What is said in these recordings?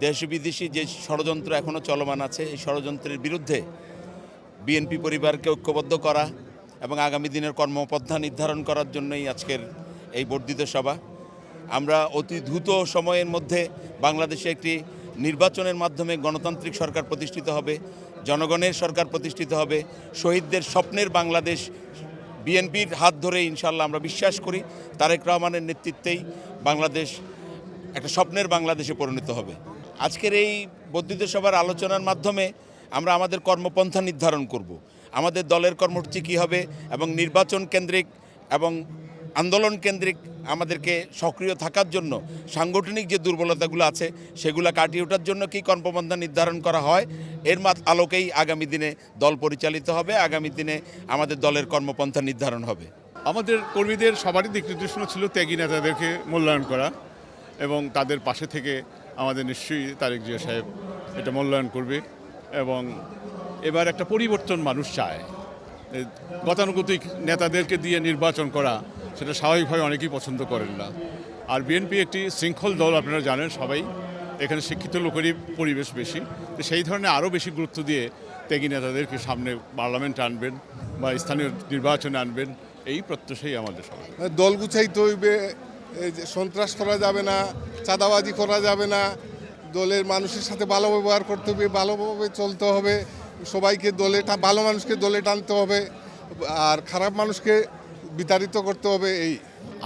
দেশ বিদেশি যে ষড়যন্ত্র এখনও চলমান আছে, এই ষড়যন্ত্রের বিরুদ্ধে বিএনপি পরিবারকে ঐক্যবদ্ধ করা এবং আগামী দিনের কর্মপন্থা নির্ধারণ করার জন্যই আজকের এই বর্ধিত সভা। আমরা অতি দ্রুত সময়ের মধ্যে বাংলাদেশে একটি নির্বাচনের মাধ্যমে গণতান্ত্রিক সরকার প্রতিষ্ঠিত হবে, জনগণের সরকার প্রতিষ্ঠিত হবে, শহীদদের স্বপ্নের বাংলাদেশ বিএনপির হাত ধরে ইনশাল্লাহ আমরা বিশ্বাস করি তারেক রহমানের নেতৃত্বেই বাংলাদেশ একটা স্বপ্নের বাংলাদেশে পরিণত হবে। আজকের এই বর্ধিত সভার আলোচনার মাধ্যমে আমরা আমাদের কর্মপন্থা নির্ধারণ করব, আমাদের দলের কর্মসূচি কী হবে এবং নির্বাচন কেন্দ্রিক এবং আন্দোলন কেন্দ্রিক আমাদেরকে সক্রিয় থাকার জন্য সাংগঠনিক যে দুর্বলতাগুলো আছে সেগুলো কাটিয়ে ওঠার জন্য কী কর্মপন্থা নির্ধারণ করা হয় এর আলোকেই আগামী দিনে দল পরিচালিত হবে, আগামী দিনে আমাদের দলের কর্মপন্থা নির্ধারণ হবে। আমাদের কর্মীদের সবারই দিক নির্দেশনা ছিল ত্যাগী নেতাদেরকে মূল্যায়ন করা এবং তাদের পাশে থেকে আমাদের নিশ্চয়ই তারেক জিয়া সাহেব এটা মূল্যায়ন করবে এবং এবার একটা পরিবর্তন মানুষ চায়। গতানুগতিক নেতাদেরকে দিয়ে নির্বাচন করা সেটা স্বাভাবিকভাবে অনেকেই পছন্দ করেন না। আর বিএনপি একটি শৃঙ্খল দল, আপনারা জানেন সবাই, এখানে শিক্ষিত লোকেরই পরিবেশ বেশি, তো সেই ধরনের আরও বেশি গুরুত্ব দিয়ে ত্যাগী নেতাদেরকে সামনে পার্লামেন্টে আনবেন বা স্থানীয় নির্বাচনে আনবেন, এই প্রত্যাশাই আমাদের সবাই। দল গুছাইতে হইবে, সন্ত্রাস করা যাবে না, চাঁদাবাজি করা যাবে না, দলের মানুষের সাথে ভালো ব্যবহার করতে হবে, ভালোভাবে চলতে হবে, সবাইকে ভালো মানুষকে দলে টানতে হবে আর খারাপ মানুষকে বিতাড়িত করতে হবে। এই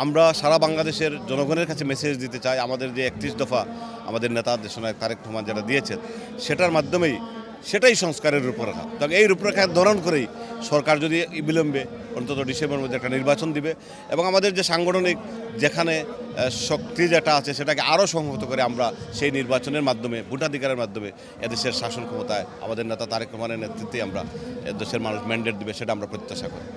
আমরা সারা বাংলাদেশের জনগণের কাছে মেসেজ দিতে চাই, আমাদের যে 31 দফা আমাদের নেতা দেশনায়ক তারেক রহমান যেটা দিয়েছেন সেটার মাধ্যমেই সেটাই সংস্কারের রূপরেখা। তবে এই রূপরেখার ধরন করেই সরকার যদি বিলম্বে অন্তত ডিসেম্বরের মধ্যে একটা নির্বাচন দিবে এবং আমাদের যে সাংগঠনিক যেখানে শক্তি যেটা আছে সেটাকে আরও সংহত করে আমরা সেই নির্বাচনের মাধ্যমে ভোটাধিকারের মাধ্যমে এদেশের শাসন ক্ষমতায় আমাদের নেতা তারেক রহমানের নেতৃত্বে আমরা এদেশের মানুষ ম্যান্ডেট দিবে, সেটা আমরা প্রত্যাশা করি।